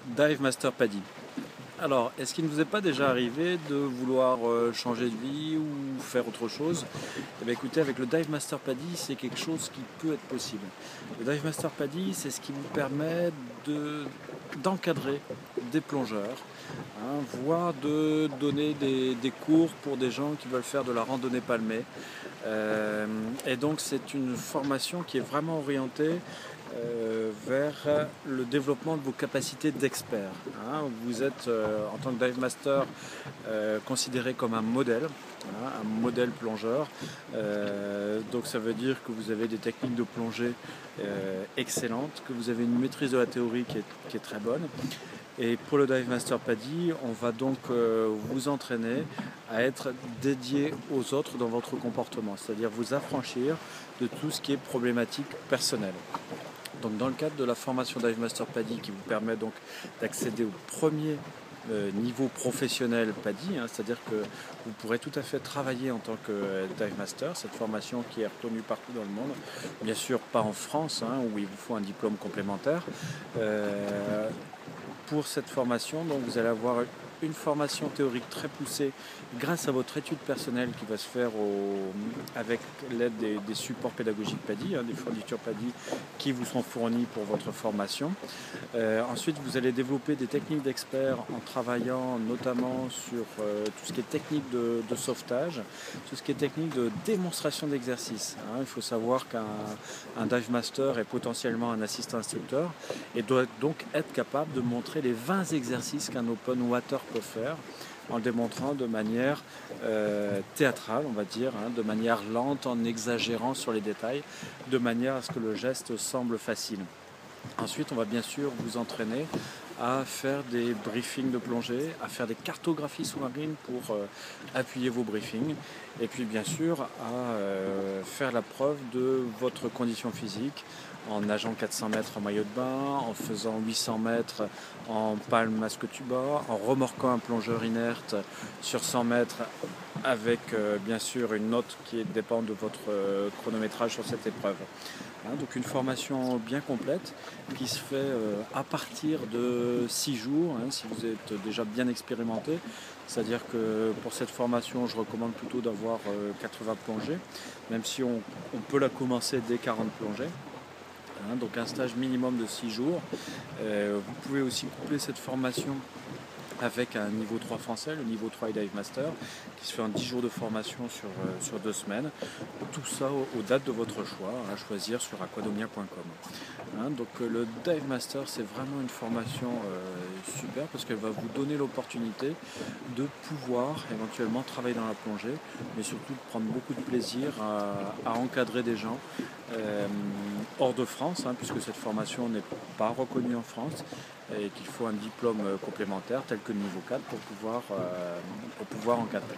Dive Master PADI. Alors, est-ce qu'il ne vous est pas déjà arrivé de vouloir changer de vie ou faire autre chose? Eh bien, écoutez, avec le Dive Master PADI, c'est quelque chose qui peut être possible. Le Dive Master PADI, c'est ce qui vous permet d'encadrer des plongeurs, voire de donner des cours pour des gens qui veulent faire de la randonnée palmée. Et donc, c'est une formation qui est vraiment orientée vers le développement de vos capacités d'expert. Vous êtes, en tant que Dive Master, considéré comme un modèle plongeur. Donc ça veut dire que vous avez des techniques de plongée excellentes, que vous avez une maîtrise de la théorie qui est très bonne. Et pour le Dive Master PADI, on va donc vous entraîner à être dédié aux autres dans votre comportement, c'est-à-dire vous affranchir de tout ce qui est problématique personnelle. Donc dans le cadre de la formation Dive Master PADI qui vous permet donc d'accéder au premier niveau professionnel PADI, c'est-à-dire que vous pourrez tout à fait travailler en tant que Dive Master, cette formation qui est reconnue partout dans le monde, bien sûr pas en France, où il vous faut un diplôme complémentaire. Pour cette formation, donc, vous allez avoir une formation théorique très poussée grâce à votre étude personnelle qui va se faire avec l'aide des supports pédagogiques PADI, des fournitures PADI qui vous sont fournies pour votre formation. Ensuite, vous allez développer des techniques d'experts en travaillant notamment sur tout ce qui est technique de sauvetage, tout ce qui est technique de démonstration d'exercice. Il faut savoir qu'un Dive Master est potentiellement un assistant instructeur et doit donc être capable de montrer les 20 exercices qu'un open water peut faire en le démontrant de manière théâtrale, on va dire, de manière lente, en exagérant sur les détails, de manière à ce que le geste semble facile. Ensuite, on va bien sûr vous entraîner à faire des briefings de plongée, à faire des cartographies sous-marines pour appuyer vos briefings, et puis bien sûr à faire la preuve de votre condition physique en nageant 400 mètres en maillot de bain, en faisant 800 mètres en palme masque tuba, en remorquant un plongeur inerte sur 100 mètres avec bien sûr une note qui dépend de votre chronométrage sur cette épreuve. Donc une formation bien complète qui se fait à partir de 6 jours, si vous êtes déjà bien expérimenté. C'est-à-dire que pour cette formation, je recommande plutôt d'avoir 80 plongées, même si on peut la commencer dès 40 plongées. Donc un stage minimum de 6 jours. Vous pouvez aussi coupler cette formation avec un niveau 3 français, le niveau 3 Dive Master, qui se fait en 10 jours de formation sur 2 semaines. Tout ça aux dates de votre choix, à choisir sur aquadomia.com. Donc le Dive Master, c'est vraiment une formation super parce qu'elle va vous donner l'opportunité de pouvoir éventuellement travailler dans la plongée, mais surtout de prendre beaucoup de plaisir à encadrer des gens hors de France, puisque cette formation n'est pas reconnue en France et qu'il faut un diplôme complémentaire tel que le niveau 4 pour pouvoir encadrer.